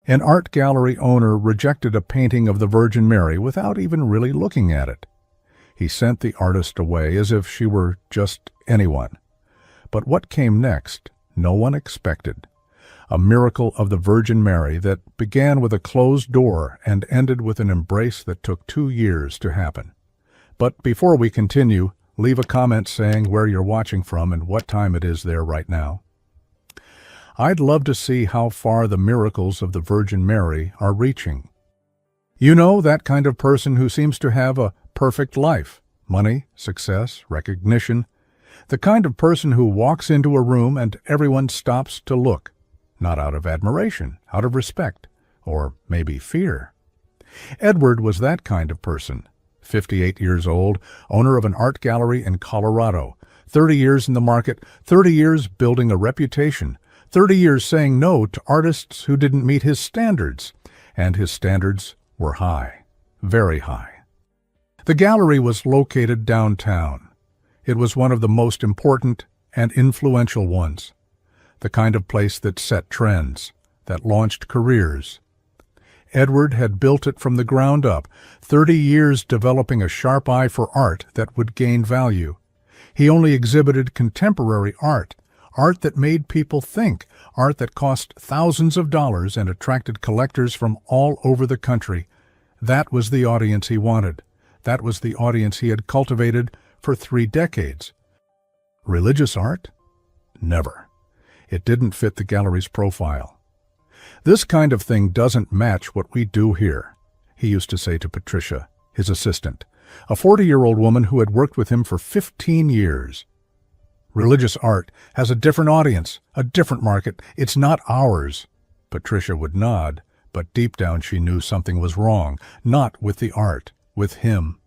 An art gallery owner rejected a painting of the Virgin Mary without even really looking at it. He sent the artist away as if she were just anyone. But what came next, no one expected. A miracle of the Virgin Mary that began with a closed door and ended with an embrace that took 2 years to happen. But before we continue, leave a comment saying where you're watching from and what time it is there right now. I'd love to see how far the miracles of the Virgin Mary are reaching. You know, that kind of person who seems to have a perfect life, money, success, recognition. The kind of person who walks into a room and everyone stops to look, not out of admiration, out of respect, or maybe fear. Edward was that kind of person. 58 years old, owner of an art gallery in Colorado, 30 years in the market, 30 years building a reputation, 30 years saying no to artists who didn't meet his standards, and his standards were high, very high. The gallery was located downtown. It was one of the most important and influential ones, the kind of place that set trends, that launched careers. Edward had built it from the ground up, 30 years developing a sharp eye for art that would gain value. He only exhibited contemporary art, art that made people think, art that cost thousands of dollars and attracted collectors from all over the country. That was the audience he wanted. That was the audience he had cultivated for 3 decades. Religious art? Never. It didn't fit the gallery's profile. This kind of thing doesn't match what we do here, he used to say to Patricia, his assistant, a 40-year-old woman who had worked with him for 15 years. Religious art has a different audience, a different market. It's not ours. Patricia would nod, but deep down she knew something was wrong, not with the art, with him.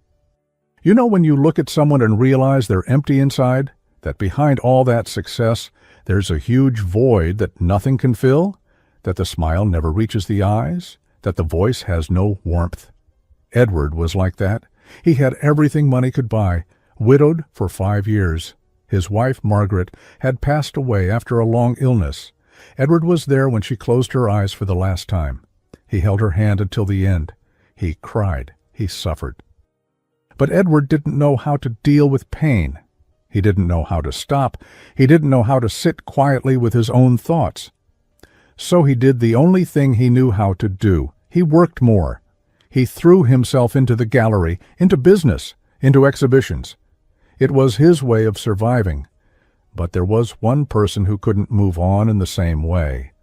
You know when you look at someone and realize they're empty inside, that behind all that success, there's a huge void that nothing can fill, that the smile never reaches the eyes, that the voice has no warmth? Edward was like that. He had everything money could buy, widowed for 5 years. His wife, Margaret, had passed away after a long illness. Edward was there when she closed her eyes for the last time. He held her hand until the end. He cried. He suffered. But Edward didn't know how to deal with pain. He didn't know how to stop. He didn't know how to sit quietly with his own thoughts. So he did the only thing he knew how to do. He worked more. He threw himself into the gallery, into business, into exhibitions. It was his way of surviving. But there was one person who couldn't move on in the same way.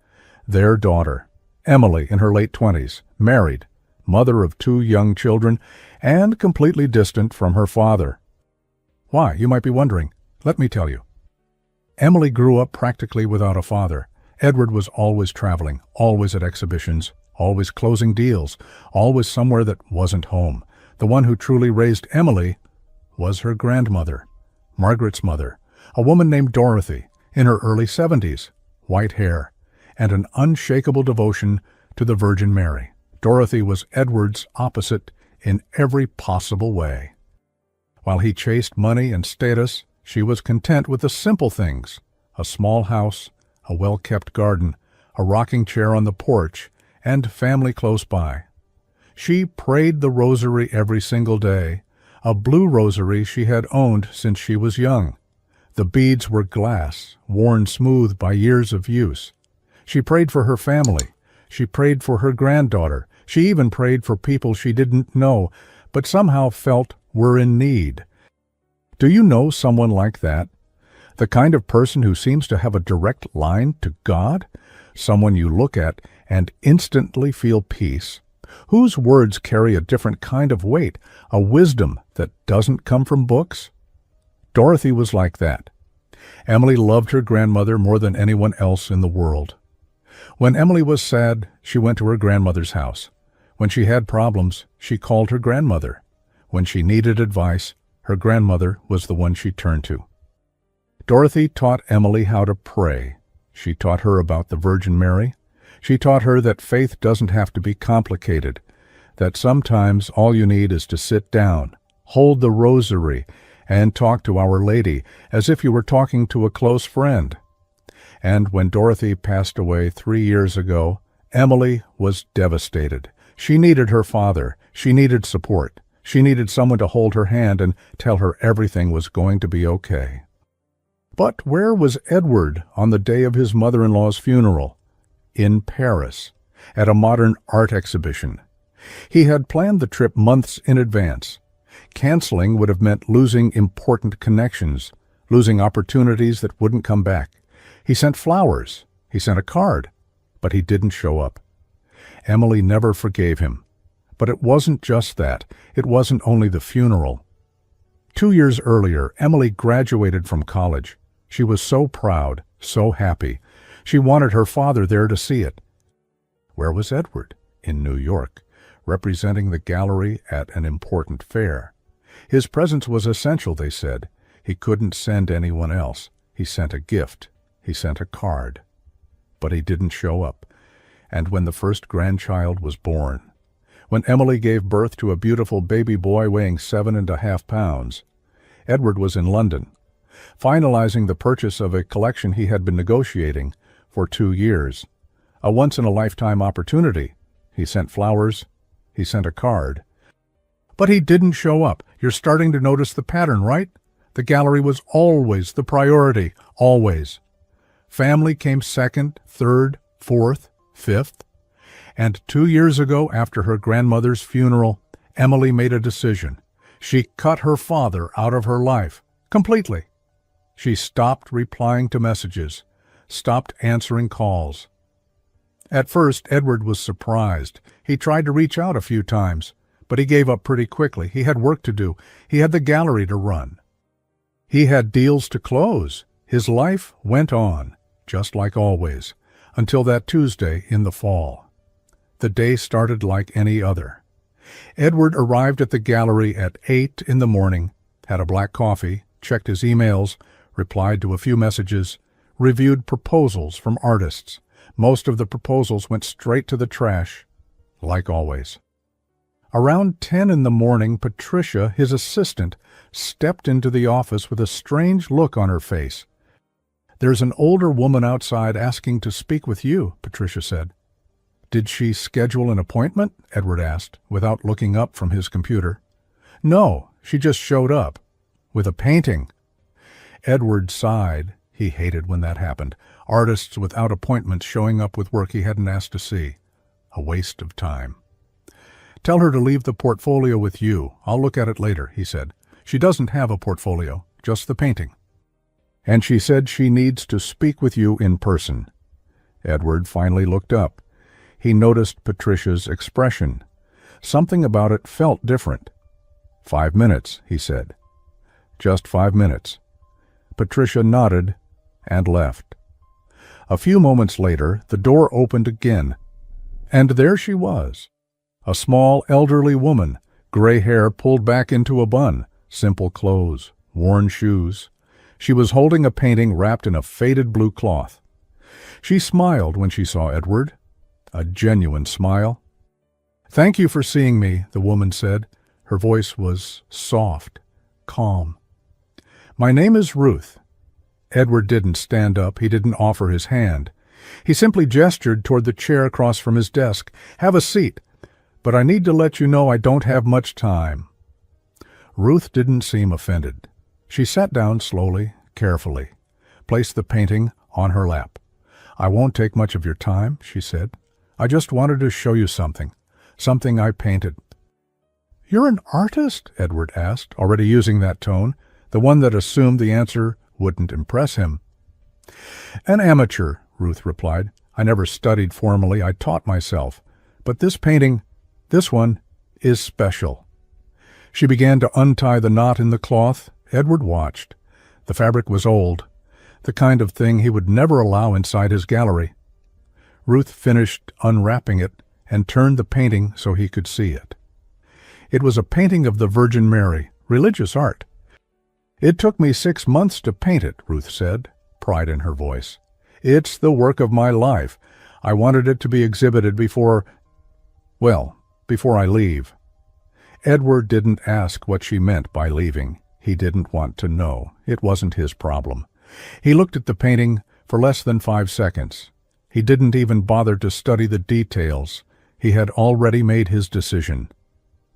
Their daughter, Emily, in her late 20s, married, mother of 2 young children, and completely distant from her father. Why, you might be wondering. Let me tell you. Emily grew up practically without a father. Edward was always traveling, always at exhibitions, always closing deals, always somewhere that wasn't home. The one who truly raised Emily was her grandmother, Margaret's mother, a woman named Dorothy, in her early 70s, white hair, and an unshakable devotion to the Virgin Mary. Dorothy was Edward's opposite in every possible way. While he chased money and status, she was content with the simple things: a small house, a well-kept garden, a rocking chair on the porch, and family close by. She prayed the rosary every single day, a blue rosary she had owned since she was young. The beads were glass, worn smooth by years of use. She prayed for her family. She prayed for her granddaughter. She even prayed for people she didn't know, but somehow felt were in need. Do you know someone like that? The kind of person who seems to have a direct line to God? Someone you look at and instantly feel peace, whose words carry a different kind of weight, a wisdom that doesn't come from books? Dorothy was like that. Emily loved her grandmother more than anyone else in the world. When Emily was sad, she went to her grandmother's house. When she had problems, she called her grandmother. When she needed advice, her grandmother was the one she turned to. Dorothy taught Emily how to pray. She taught her about the Virgin Mary. She taught her that faith doesn't have to be complicated, that sometimes all you need is to sit down, hold the rosary, and talk to Our Lady as if you were talking to a close friend. And when Dorothy passed away 3 years ago, Emily was devastated. She needed her father. She needed support. She needed someone to hold her hand and tell her everything was going to be okay. But where was Edward on the day of his mother-in-law's funeral? In Paris, at a modern art exhibition. He had planned the trip months in advance. Canceling would have meant losing important connections, losing opportunities that wouldn't come back. He sent flowers. He sent a card. But he didn't show up. Emily never forgave him. But it wasn't just that. It wasn't only the funeral. 2 years earlier, Emily graduated from college. She was so proud, so happy. She wanted her father there to see it. Where was Edward? In New York, representing the gallery at an important fair. His presence was essential, they said. He couldn't send anyone else. He sent a gift. He sent a card. But he didn't show up. And when the first grandchild was born, when Emily gave birth to a beautiful baby boy weighing 7.5 pounds, Edward was in London, finalizing the purchase of a collection he had been negotiating for 2 years. A once-in-a-lifetime opportunity. He sent flowers. He sent a card. But he didn't show up. You're starting to notice the pattern, right? The gallery was always the priority. Always. Family came second, third, fourth, fifth. And 2 years ago, after her grandmother's funeral, Emily made a decision. She cut her father out of her life. Completely. She stopped replying to messages, stopped answering calls. At first, Edward was surprised. He tried to reach out a few times, but he gave up pretty quickly. He had work to do. He had the gallery to run. He had deals to close. His life went on, just like always, until that Tuesday in the fall. The day started like any other. Edward arrived at the gallery at 8 in the morning, had a black coffee, checked his emails, replied to a few messages, reviewed proposals from artists. Most of the proposals went straight to the trash, like always. Around 10 in the morning, Patricia, his assistant, stepped into the office with a strange look on her face. "There's an older woman outside asking to speak with you," Patricia said. "Did she schedule an appointment?" Edward asked, without looking up from his computer. "No, she just showed up. With a painting." Edward sighed. He hated when that happened. Artists without appointments showing up with work he hadn't asked to see. A waste of time. "Tell her to leave the portfolio with you. I'll look at it later," he said. "She doesn't have a portfolio, just the painting. And she said she needs to speak with you in person." Edward finally looked up. He noticed Patricia's expression. Something about it felt different. "5 minutes," he said. "Just 5 minutes." Patricia nodded and left. A few moments later, the door opened again, and there she was. A small, elderly woman, gray hair pulled back into a bun, simple clothes, worn shoes. She was holding a painting wrapped in a faded blue cloth. She smiled when she saw Edward. A genuine smile. "Thank you for seeing me," the woman said. Her voice was soft, calm. "My name is Ruth." Edward didn't stand up. He didn't offer his hand. He simply gestured toward the chair across from his desk. "Have a seat. But I need to let you know I don't have much time." Ruth didn't seem offended. She sat down slowly, carefully, placed the painting on her lap. "I won't take much of your time," she said. "I just wanted to show you something I painted." "You're an artist?" Edward asked, already using that tone, the one that assumed the answer wouldn't impress him. "An amateur," Ruth replied. "I never studied formally. I taught myself. But this painting, this one, is special." She began to untie the knot in the cloth. Edward watched. The fabric was old, the kind of thing he would never allow inside his gallery. Ruth finished unwrapping it and turned the painting so he could see it. It was a painting of the Virgin Mary, religious art. "It took me 6 months to paint it," Ruth said, pride in her voice. "It's the work of my life. I wanted it to be exhibited before I leave." Edward didn't ask what she meant by leaving. He didn't want to know. It wasn't his problem. He looked at the painting for less than 5 seconds. He didn't even bother to study the details. He had already made his decision.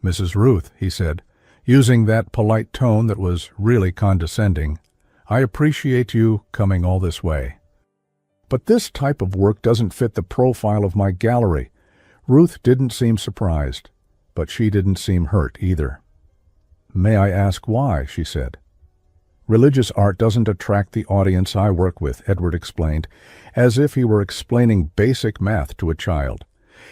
"Mrs. Ruth," he said, using that polite tone that was really condescending, "I appreciate you coming all this way. But this type of work doesn't fit the profile of my gallery." Ruth didn't seem surprised, but she didn't seem hurt either. "May I ask why?" she said. "Religious art doesn't attract the audience I work with," Edward explained, as if he were explaining basic math to a child.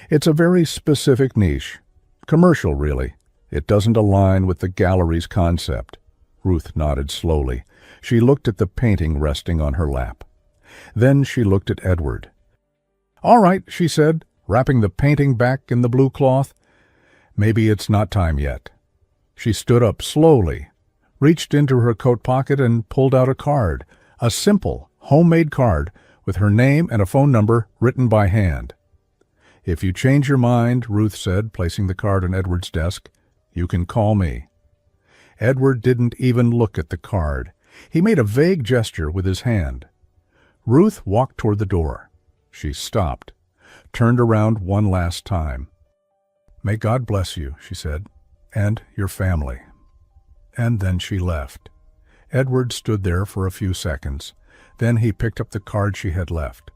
"It's a very specific niche. Commercial, really. It doesn't align with the gallery's concept." Ruth nodded slowly. She looked at the painting resting on her lap. Then she looked at Edward. "All right," she said, wrapping the painting back in the blue cloth. "Maybe it's not time yet." She stood up slowly, reached into her coat pocket and pulled out a card, a simple, homemade card with her name and a phone number written by hand. "If you change your mind," Ruth said, placing the card on Edward's desk, "you can call me." Edward didn't even look at the card. He made a vague gesture with his hand. Ruth walked toward the door. She stopped, turned around one last time. "May God bless you," she said, "and your family." And then she left. Edward stood there for a few seconds. Then he picked up the card she had left,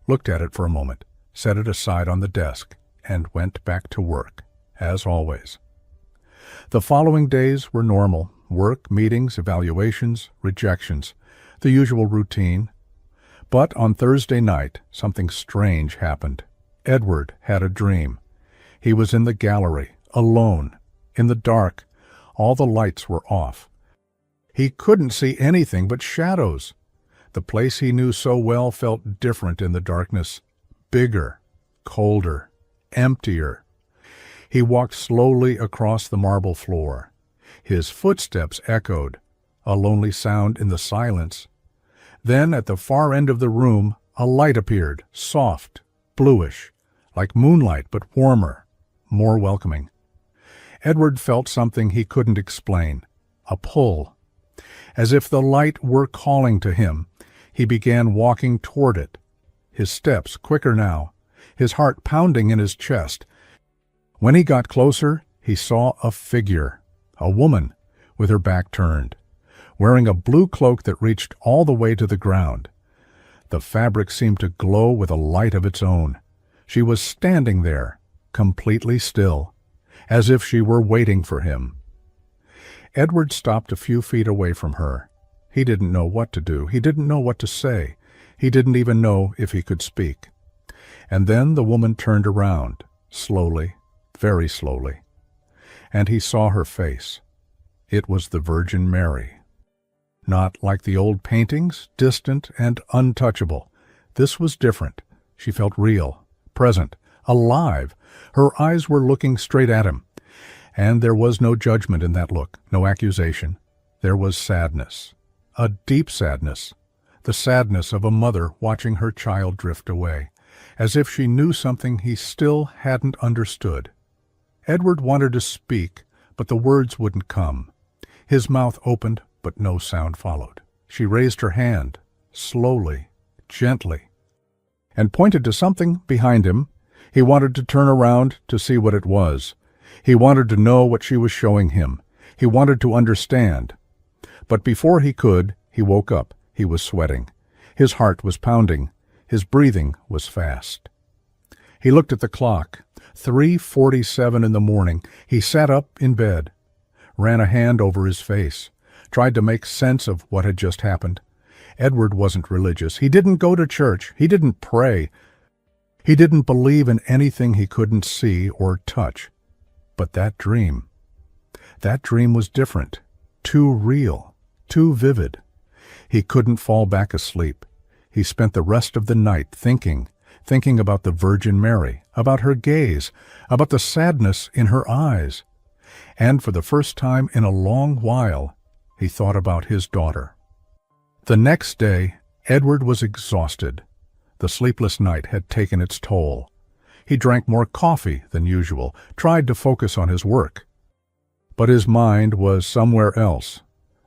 looked at it for a moment, set it aside on the desk, and went back to work, as always. The following days were normal: work, meetings, evaluations, rejections, the usual routine. But on Thursday night, something strange happened. Edward had a dream. He was in the gallery, alone, in the dark. All the lights were off. He couldn't see anything but shadows. The place he knew so well felt different in the darkness, bigger, colder, emptier. He walked slowly across the marble floor. His footsteps echoed, a lonely sound in the silence. Then, at the far end of the room, a light appeared, soft, bluish, like moonlight but warmer, more welcoming. Edward felt something he couldn't explain, a pull. As if the light were calling to him, he began walking toward it, his steps quicker now, his heart pounding in his chest. When he got closer, he saw a figure, a woman, with her back turned, wearing a blue cloak that reached all the way to the ground. The fabric seemed to glow with a light of its own. She was standing there, completely still, as if she were waiting for him. Edward stopped a few feet away from her. He didn't know what to do. He didn't know what to say. He didn't even know if he could speak. And then the woman turned around, slowly, very slowly, and he saw her face. It was the Virgin Mary. Not like the old paintings, distant and untouchable. This was different. She felt real, present, alive. Her eyes were looking straight at him. And there was no judgment in that look, no accusation. There was sadness, a deep sadness, the sadness of a mother watching her child drift away, as if she knew something he still hadn't understood. Edward wanted to speak, but the words wouldn't come. His mouth opened, but no sound followed. She raised her hand, slowly, gently, and pointed to something behind him. He wanted to turn around to see what it was. He wanted to know what she was showing him. He wanted to understand. But before he could, he woke up. He was sweating. His heart was pounding. His breathing was fast. He looked at the clock. 3:47 in the morning. He sat up in bed, ran a hand over his face, tried to make sense of what had just happened. Edward wasn't religious. He didn't go to church. He didn't pray. He didn't believe in anything he couldn't see or touch. But that dream was different, too real, too vivid. He couldn't fall back asleep. He spent the rest of the night thinking about the Virgin Mary, about her gaze, about the sadness in her eyes. And for the first time in a long while, he thought about his daughter. The next day, Edward was exhausted. The sleepless night had taken its toll. He drank more coffee than usual, tried to focus on his work. But his mind was somewhere else.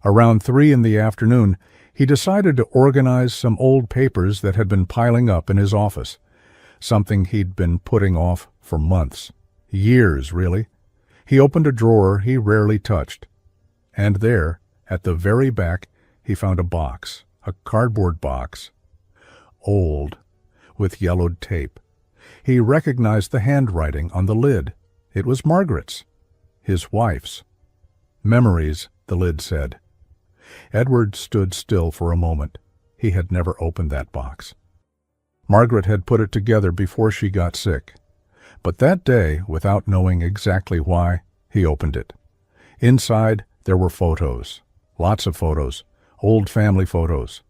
Around 3 in the afternoon, he decided to organize some old papers that had been piling up in his office. something he'd been putting off for months. Years, really. He opened a drawer he rarely touched, and there, at the very back, he found a box, a cardboard box. Old, with yellowed tape. He recognized the handwriting on the lid. It was Margaret's, his wife's. Memories, the lid said. Edward stood still for a moment. He had never opened that box. Margaret had put it together before she got sick. But that day, without knowing exactly why, he opened it. Inside, there were photos. Lots of photos. Old family photos.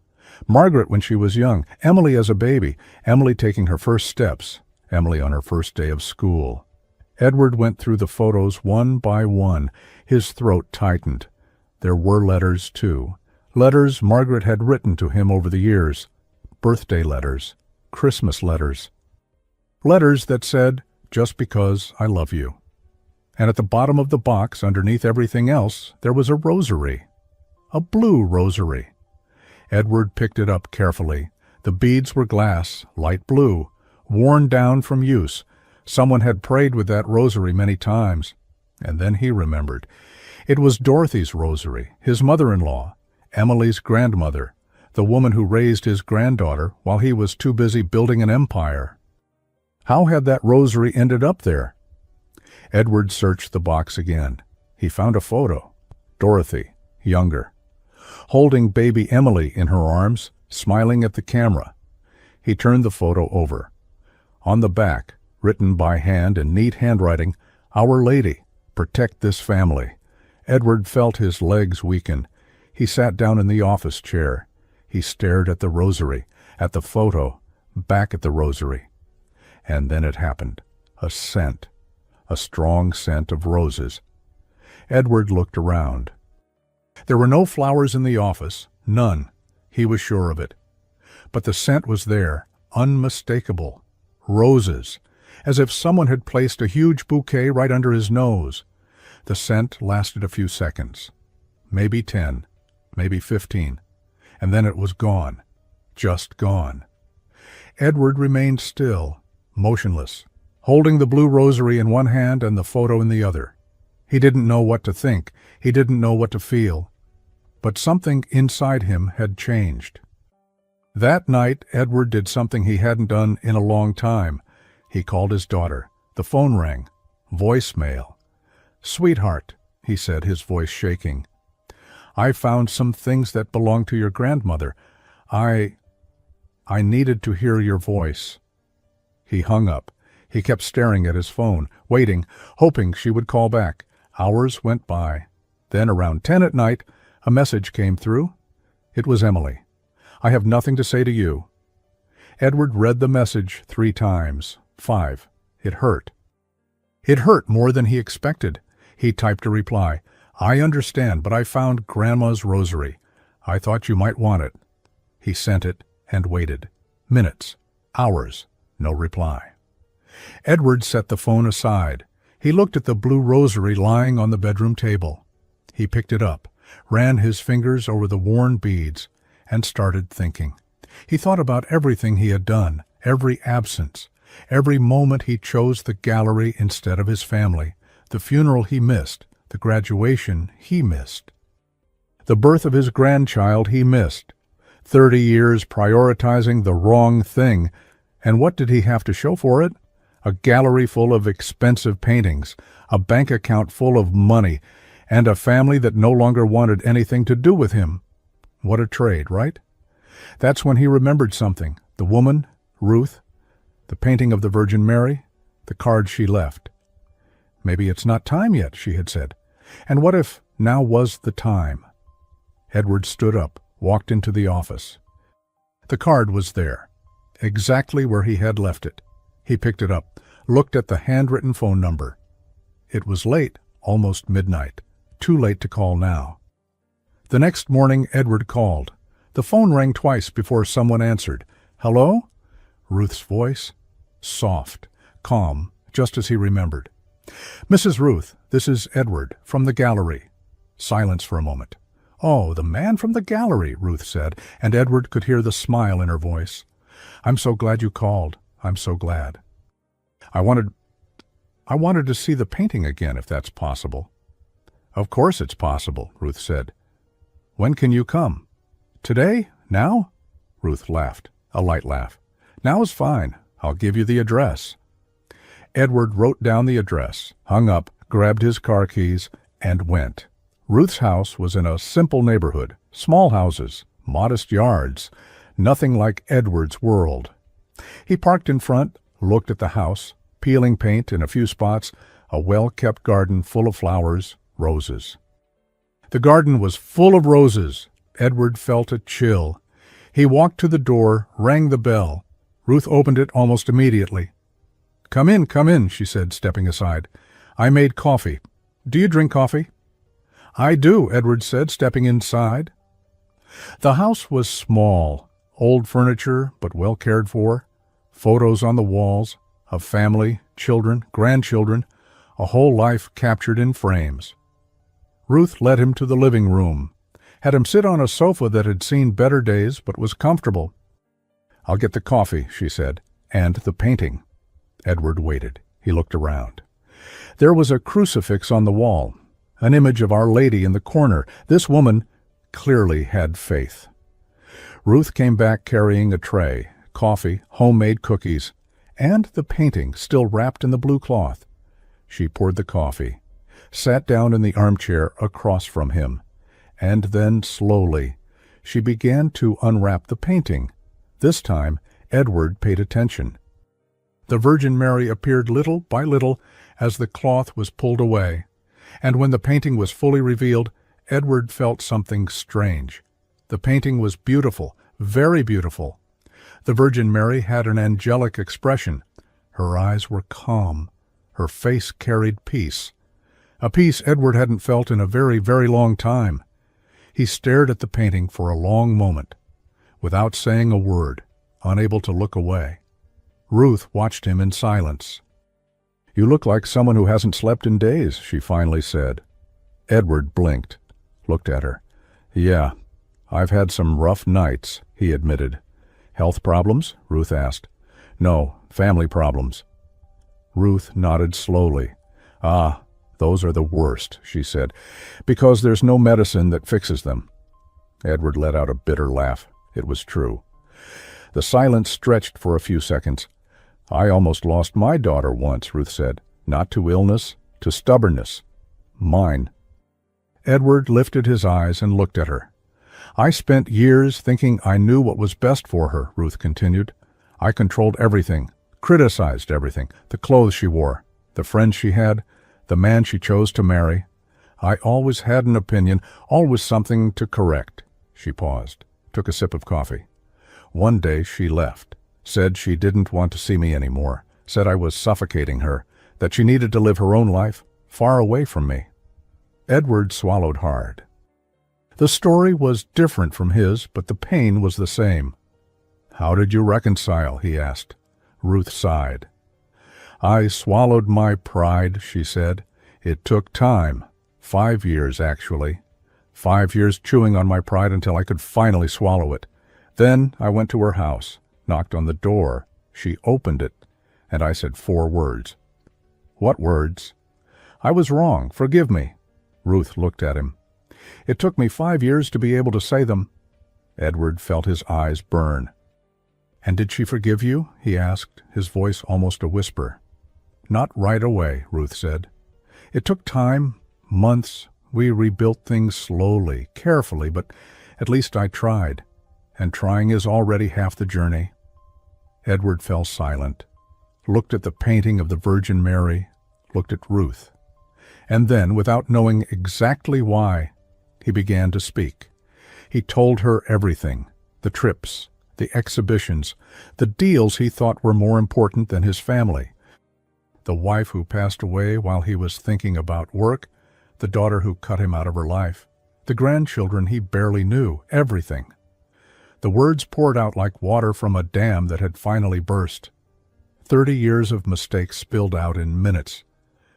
Margaret when she was young, Emily as a baby, Emily taking her first steps, Emily on her first day of school. Edward went through the photos one by one. His throat tightened. There were letters, too. Letters Margaret had written to him over the years. Birthday letters. Christmas letters. Letters that said, "Just because I love you." And at the bottom of the box, underneath everything else, there was a rosary. A blue rosary. Edward picked it up carefully. The beads were glass, light blue, worn down from use. Someone had prayed with that rosary many times. And then he remembered. It was Dorothy's rosary, his mother-in-law, Emily's grandmother, the woman who raised his granddaughter while he was too busy building an empire. How had that rosary ended up there? Edward searched the box again. He found a photo. Dorothy, younger, holding baby Emily in her arms, smiling at the camera. He turned the photo over. On the back, written by hand in neat handwriting, "Our Lady, protect this family." Edward felt his legs weaken. He sat down in the office chair. He stared at the rosary, at the photo, back at the rosary. And then it happened. A scent. A strong scent of roses. Edward looked around. There were no flowers in the office. None. He was sure of it. But the scent was there, unmistakable. Roses. As if someone had placed a huge bouquet right under his nose. The scent lasted a few seconds. Maybe 10. Maybe 15. And then it was gone. Just gone. Edward remained still, motionless, holding the blue rosary in one hand and the photo in the other. He didn't know what to think. He didn't know what to feel. But something inside him had changed. That night, Edward did something he hadn't done in a long time. He called his daughter. The phone rang. Voicemail. "Sweetheart," he said, his voice shaking. "I found some things that belong to your grandmother. I needed to hear your voice." He hung up. He kept staring at his phone, waiting, hoping she would call back. Hours went by. Then, around 10 at night, a message came through. It was Emily. "I have nothing to say to you." Edward read the message 3 times. 5. It hurt. It hurt more than he expected. He typed a reply. "I understand, but I found Grandma's rosary. I thought you might want it." He sent it and waited. Minutes. Hours. No reply. Edward set the phone aside. He looked at the blue rosary lying on the bedroom table. He picked it up, ran his fingers over the worn beads, and started thinking. He thought about everything he had done, every absence, every moment he chose the gallery instead of his family, the funeral he missed, the graduation he missed, the birth of his grandchild he missed, 30 years prioritizing the wrong thing, and what did he have to show for it? A gallery full of expensive paintings, a bank account full of money, and a family that no longer wanted anything to do with him. What a trade, right? That's when he remembered something. The woman, Ruth, the painting of the Virgin Mary, the card she left. "Maybe it's not time yet," she had said. And what if now was the time? Edward stood up, walked into the office. The card was there, exactly where he had left it. He picked it up, looked at the handwritten phone number. It was late, almost midnight. Too late to call now. The next morning, Edward called. The phone rang twice before someone answered. "Hello?" Ruth's voice, soft, calm, just as he remembered. "Mrs. Ruth, this is Edward, from the gallery." Silence for a moment. "Oh, the man from the gallery," Ruth said, and Edward could hear the smile in her voice. "I'm so glad you called. I'm so glad. I wanted to see the painting again, if that's possible." "Of course it's possible," Ruth said. "When can you come?" "Today? Now?" Ruth laughed, a light laugh. "Now is fine. I'll give you the address." Edward wrote down the address, hung up, grabbed his car keys, and went. Ruth's house was in a simple neighborhood, small houses, modest yards, nothing like Edward's world. He parked in front, looked at the house, peeling paint in a few spots, a well-kept garden full of flowers, roses. The garden was full of roses. Edward felt a chill. He walked to the door, rang the bell. Ruth opened it almost immediately. Come in," she said, stepping aside. "I made coffee. Do you drink coffee?" "I do," Edward said, stepping inside. The house was small, old furniture, but well cared for, photos on the walls, of family, children, grandchildren, a whole life captured in frames. Ruth led him to the living room, had him sit on a sofa that had seen better days but was comfortable. "I'll get the coffee," she said, "and the painting." Edward waited. He looked around. There was a crucifix on the wall, an image of Our Lady in the corner. This woman clearly had faith. Ruth came back carrying a tray, coffee, homemade cookies, and the painting still wrapped in the blue cloth. She poured the coffee, sat down in the armchair across from him, and then slowly she began to unwrap the painting. This time Edward paid attention. The Virgin Mary appeared little by little as the cloth was pulled away, and when the painting was fully revealed, Edward felt something strange. The painting was beautiful, very beautiful. The Virgin Mary had an angelic expression. Her eyes were calm. Her face carried peace. A peace Edward hadn't felt in a very, very long time. He stared at the painting for a long moment, without saying a word, unable to look away. Ruth watched him in silence. "You look like someone who hasn't slept in days," she finally said. Edward blinked, looked at her. "Yeah, I've had some rough nights," he admitted. "Health problems?" Ruth asked. "No, family problems." Ruth nodded slowly. "Ah, those are the worst," she said, "because there's no medicine that fixes them." Edward let out a bitter laugh. It was true. The silence stretched for a few seconds. "I almost lost my daughter once," Ruth said. "Not to illness, to stubbornness. Mine." Edward lifted his eyes and looked at her. "I spent years thinking I knew what was best for her," Ruth continued. "I controlled everything, criticized everything, the clothes she wore, the friends she had, the man she chose to marry. I always had an opinion, always something to correct." She paused, took a sip of coffee. "One day she left, said she didn't want to see me anymore, said I was suffocating her, that she needed to live her own life, far away from me." Edward swallowed hard. The story was different from his, but the pain was the same. "How did you reconcile?" he asked. Ruth sighed. "I swallowed my pride," she said. "It took time. 5 years, actually. 5 years chewing on my pride until I could finally swallow it. Then I went to her house, knocked on the door. She opened it, and I said 4 words." "What words?" "I was wrong. Forgive me." Ruth looked at him. "It took me 5 years to be able to say them." Edward felt his eyes burn. "And did she forgive you?" he asked, his voice almost a whisper. "Not right away," Ruth said. "It took time, months. We rebuilt things slowly, carefully, but at least I tried. And trying is already half the journey." Edward fell silent, looked at the painting of the Virgin Mary, looked at Ruth. And then, without knowing exactly why, he began to speak. He told her everything, the trips, the exhibitions, the deals he thought were more important than his family, the wife who passed away while he was thinking about work, the daughter who cut him out of her life, the grandchildren he barely knew, everything. The words poured out like water from a dam that had finally burst. 30 years of mistakes spilled out in minutes.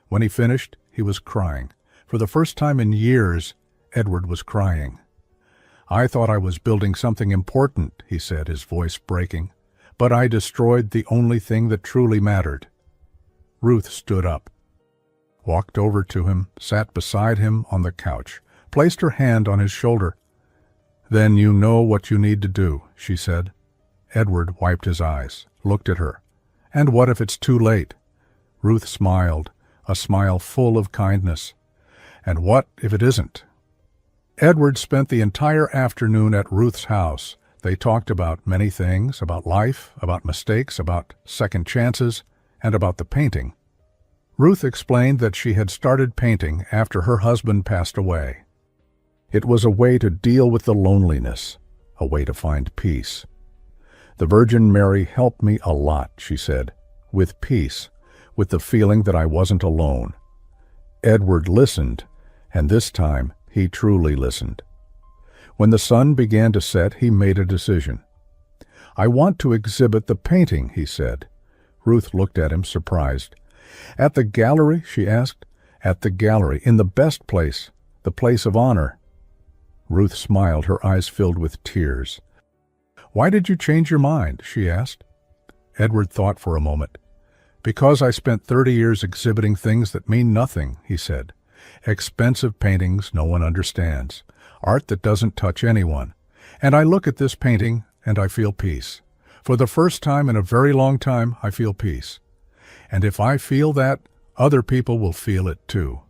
When he finished, he was crying. For the first time in years, Edward was crying. "I thought I was building something important," he said, his voice breaking. but I destroyed the only thing that truly mattered." Ruth stood up, walked over to him, sat beside him on the couch, placed her hand on his shoulder. "Then you know what you need to do," she said. Edward wiped his eyes, looked at her. "And what if it's too late?" Ruth smiled, a smile full of kindness. "And what if it isn't?" Edward spent the entire afternoon at Ruth's house. They talked about many things, about life, about mistakes, about second chances, and about the painting. Ruth explained that she had started painting after her husband passed away. It was a way to deal with the loneliness, a way to find peace. "The Virgin Mary helped me a lot," she said, "with peace, with the feeling that I wasn't alone." Edward listened, and this time he truly listened. When the sun began to set, he made a decision. "I want to exhibit the painting," he said. Ruth looked at him, surprised. "At the gallery?" she asked. "At the gallery, in the best place, the place of honor." Ruth smiled, her eyes filled with tears. "Why did you change your mind?" she asked. Edward thought for a moment. "Because I spent 30 years exhibiting things that mean nothing," he said. "Expensive paintings no one understands, art that doesn't touch anyone. And I look at this painting and I feel peace. For the first time in a very long time, I feel peace. And if I feel that, other people will feel it too."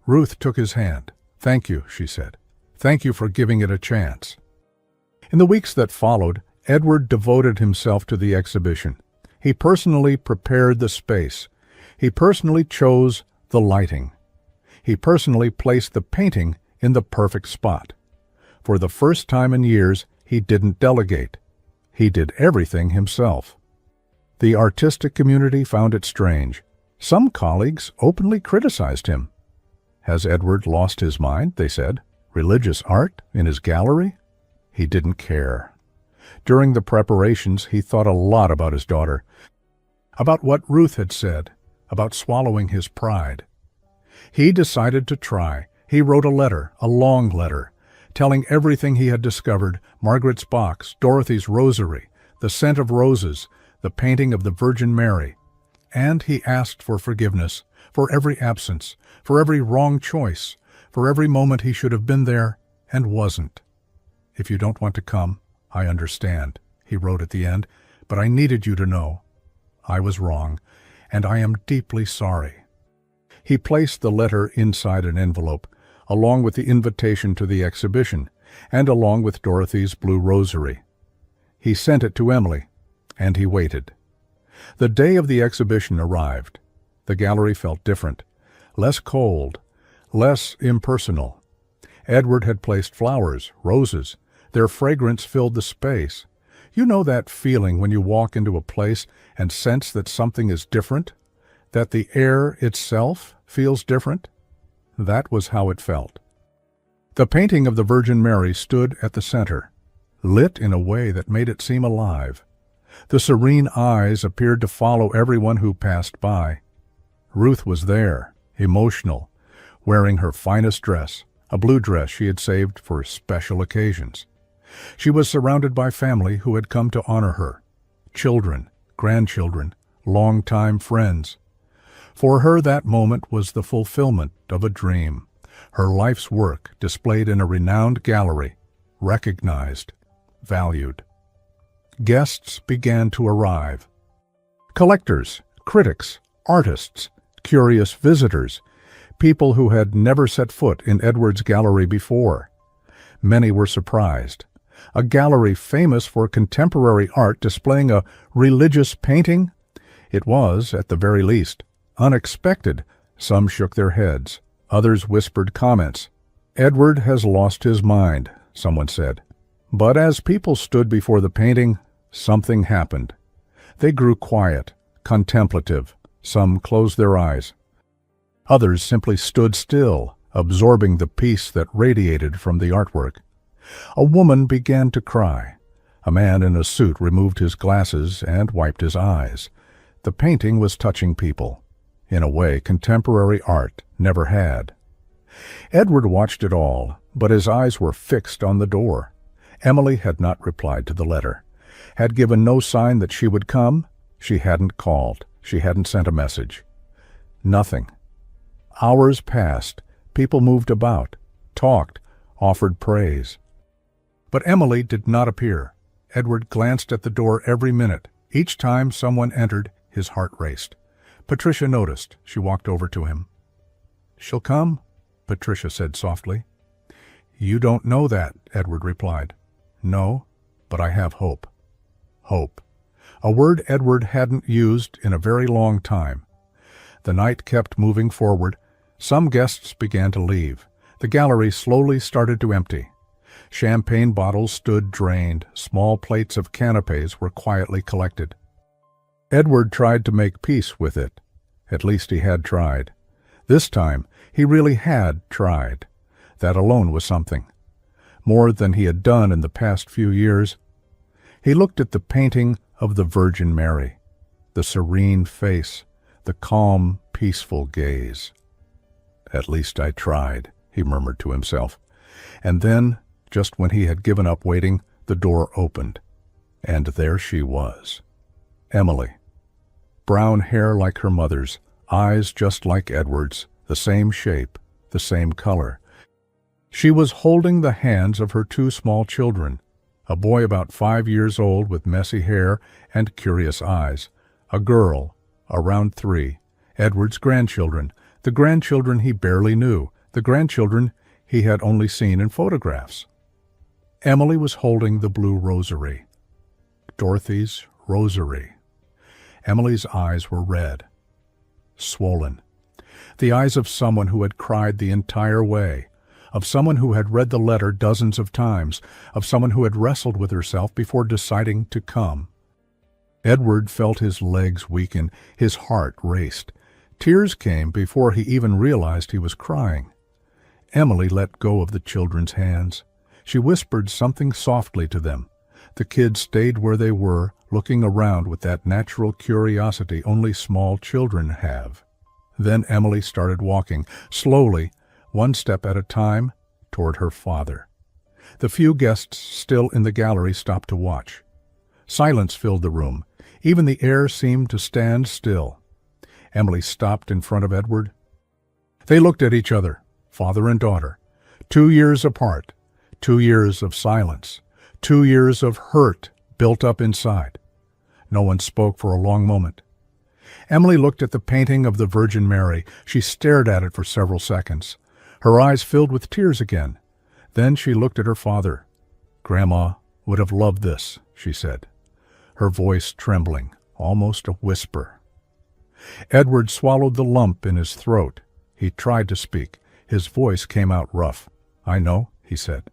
Ruth took his hand. "Thank you," she said. "Thank you for giving it a chance." In the weeks that followed, Edward devoted himself to the exhibition. He personally prepared the space. He personally chose the lighting. He personally placed the painting in the perfect spot. For the first time in years, he didn't delegate. He did everything himself. The artistic community found it strange. Some colleagues openly criticized him. "Has Edward lost his mind?" they said. "Religious art in his gallery?" He didn't care. During the preparations, he thought a lot about his daughter, about what Ruth had said, about swallowing his pride. He decided to try. He wrote a letter, a long letter, telling everything he had discovered: Margaret's box, Dorothy's rosary, the scent of roses, the painting of the Virgin Mary. And he asked for forgiveness, for every absence, for every wrong choice, for every moment he should have been there and wasn't. "If you don't want to come, I understand," he wrote at the end, "but I needed you to know. I was wrong, and I am deeply sorry." He placed the letter inside an envelope, along with the invitation to the exhibition, and along with Dorothy's blue rosary. He sent it to Emily, and he waited. The day of the exhibition arrived. The gallery felt different, less cold, less impersonal. Edward had placed flowers, roses. Their fragrance filled the space. You know that feeling when you walk into a place and sense that something is different? That the air itself feels different? That was how it felt. The painting of the Virgin Mary stood at the center, lit in a way that made it seem alive. The serene eyes appeared to follow everyone who passed by. Ruth was there, emotional, wearing her finest dress, a blue dress she had saved for special occasions. She was surrounded by family who had come to honor her, children, grandchildren, longtime friends. For her, that moment was the fulfillment of a dream, her life's work displayed in a renowned gallery, recognized, valued. Guests began to arrive. Collectors, critics, artists, curious visitors, people who had never set foot in Edward's gallery before. Many were surprised. A gallery famous for contemporary art displaying a religious painting? It was, at the very least, unexpected. Some shook their heads. Others whispered comments. "Edward has lost his mind," someone said. But as people stood before the painting, something happened. They grew quiet, contemplative. Some closed their eyes. Others simply stood still, absorbing the peace that radiated from the artwork. A woman began to cry. A man in a suit removed his glasses and wiped his eyes. The painting was touching people, in a way contemporary art never had. Edward watched it all, but his eyes were fixed on the door. Emily had not replied to the letter. had given no sign that she would come. She hadn't called. She hadn't sent a message. Nothing. Hours passed. People moved about, talked, offered praise. But Emily did not appear. Edward glanced at the door every minute. Each time someone entered, his heart raced. Patricia noticed. She walked over to him. "She'll come," Patricia said softly. "You don't know that," Edward replied. "No, but I have hope." Hope. A word Edward hadn't used in a very long time. The night kept moving forward. Some guests began to leave. The gallery slowly started to empty. Champagne bottles stood drained. Small plates of canapes were quietly collected. Edward tried to make peace with it. At least he had tried. This time, he really had tried. That alone was something. More than he had done in the past few years. He looked at the painting of the Virgin Mary, the serene face, the calm, peaceful gaze. "At least I tried," he murmured to himself. And then, just when he had given up waiting, the door opened. And there she was. Emily. Brown hair like her mother's, eyes just like Edward's, the same shape, the same color. She was holding the hands of her two small children, a boy about 5 years old with messy hair and curious eyes, a girl, around 3, Edward's grandchildren, the grandchildren he barely knew, the grandchildren he had only seen in photographs. Emily was holding the blue rosary. Dorothy's rosary. Emily's eyes were red, swollen. The eyes of someone who had cried the entire way, of someone who had read the letter dozens of times, of someone who had wrestled with herself before deciding to come. Edward felt his legs weaken, his heart raced. Tears came before he even realized he was crying. Emily let go of the children's hands. She whispered something softly to them. The kids stayed where they were, looking around with that natural curiosity only small children have. Then Emily started walking, slowly, one step at a time, toward her father. The few guests still in the gallery stopped to watch. Silence filled the room. Even the air seemed to stand still. Emily stopped in front of Edward. They looked at each other, father and daughter, 2 years apart, 2 years of silence, 2 years of hurt built up inside. No one spoke for a long moment. Emily looked at the painting of the Virgin Mary. She stared at it for several seconds. Her eyes filled with tears again. Then she looked at her father. "Grandma would have loved this," she said, her voice trembling, almost a whisper. Edward swallowed the lump in his throat. He tried to speak. His voice came out rough. "I know," he said.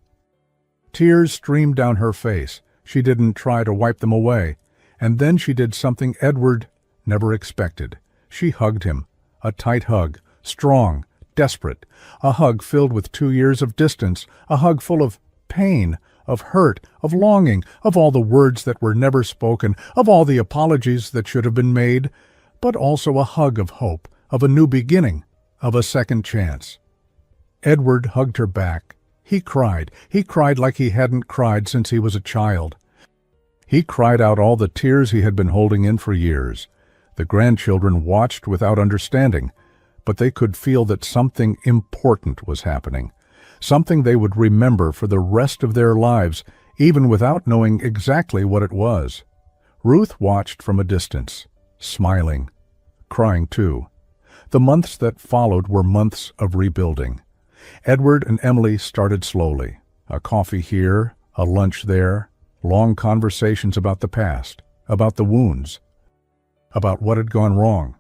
Tears streamed down her face. She didn't try to wipe them away. And then she did something Edward never expected. She hugged him. A tight hug, strong, desperate. A hug filled with 2 years of distance. A hug full of pain, of hurt, of longing, of all the words that were never spoken, of all the apologies that should have been made, but also a hug of hope, of a new beginning, of a second chance. Edward hugged her back. He cried. He cried like he hadn't cried since he was a child. He cried out all the tears he had been holding in for years. The grandchildren watched without understanding, but they could feel that something important was happening, something they would remember for the rest of their lives, even without knowing exactly what it was. Ruth watched from a distance, smiling, crying too. The months that followed were months of rebuilding. Edward and Emily started slowly. A coffee here, a lunch there, long conversations about the past, about the wounds, about what had gone wrong.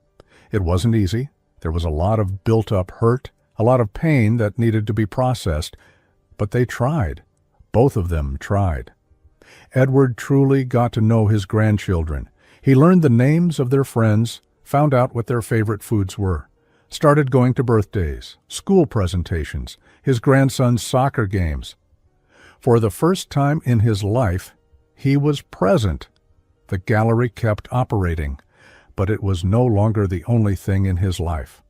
It wasn't easy. There was a lot of built-up hurt, a lot of pain that needed to be processed, but they tried. Both of them tried. Edward truly got to know his grandchildren. He learned the names of their friends, found out what their favorite foods were, started going to birthdays, school presentations, his grandson's soccer games. For the first time in his life, he was present. The gallery kept operating, but it was no longer the only thing in his life.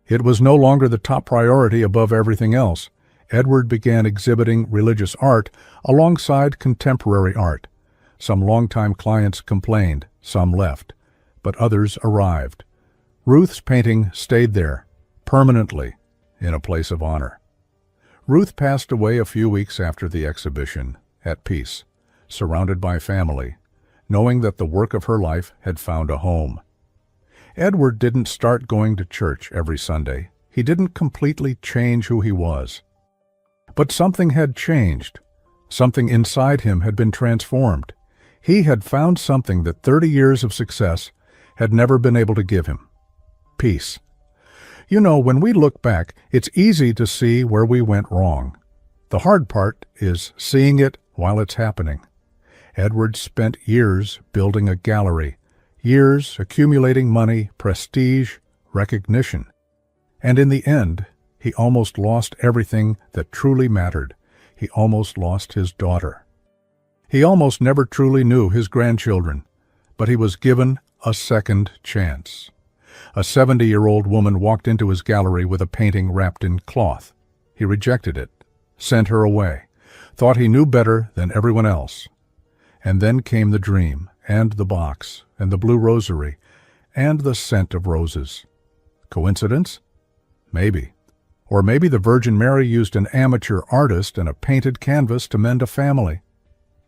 It was no longer the top priority above everything else. Edward began exhibiting religious art alongside contemporary art. Some longtime clients complained, some left, but others arrived. Ruth's painting stayed there, permanently, in a place of honor. Ruth passed away a few weeks after the exhibition, at peace, surrounded by family, knowing that the work of her life had found a home. Edward didn't start going to church every Sunday. He didn't completely change who he was. But something had changed. Something inside him had been transformed. He had found something that 30 years of success had never been able to give him. Peace. You know, when we look back, it's easy to see where we went wrong. The hard part is seeing it while it's happening. Edward spent years building a gallery, years accumulating money, prestige, recognition. And in the end, he almost lost everything that truly mattered. He almost lost his daughter. He almost never truly knew his grandchildren, but he was given a second chance. A 70-year-old woman walked into his gallery with a painting wrapped in cloth. He rejected it, sent her away, thought he knew better than everyone else. And then came the dream, and the box, and the blue rosary, and the scent of roses. Coincidence? Maybe. Or maybe the Virgin Mary used an amateur artist and a painted canvas to mend a family.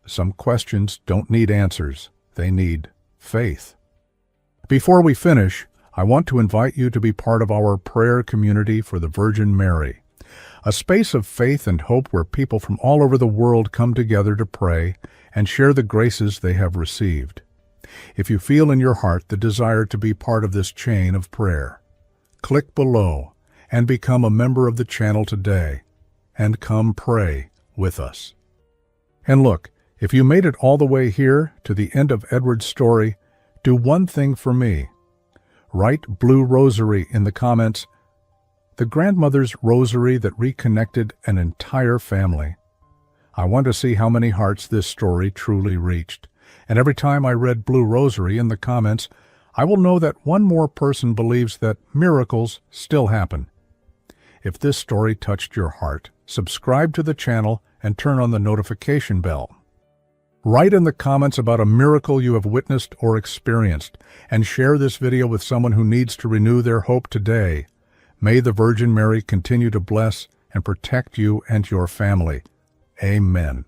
Some questions don't need answers. They need faith. Before we finish, I want to invite you to be part of our prayer community for the Virgin Mary, a space of faith and hope where people from all over the world come together to pray and share the graces they have received. If you feel in your heart the desire to be part of this chain of prayer, click below and become a member of the channel today, and come pray with us. And look, if you made it all the way here to the end of Edward's story, do one thing for me. Write Blue Rosary in the comments, the grandmother's rosary that reconnected an entire family. I want to see how many hearts this story truly reached. And every time I read Blue Rosary in the comments, I will know that one more person believes that miracles still happen. If this story touched your heart, subscribe to the channel and turn on the notification bell. Write in the comments about a miracle you have witnessed or experienced, and share this video with someone who needs to renew their hope today. May the Virgin Mary continue to bless and protect you and your family. Amen.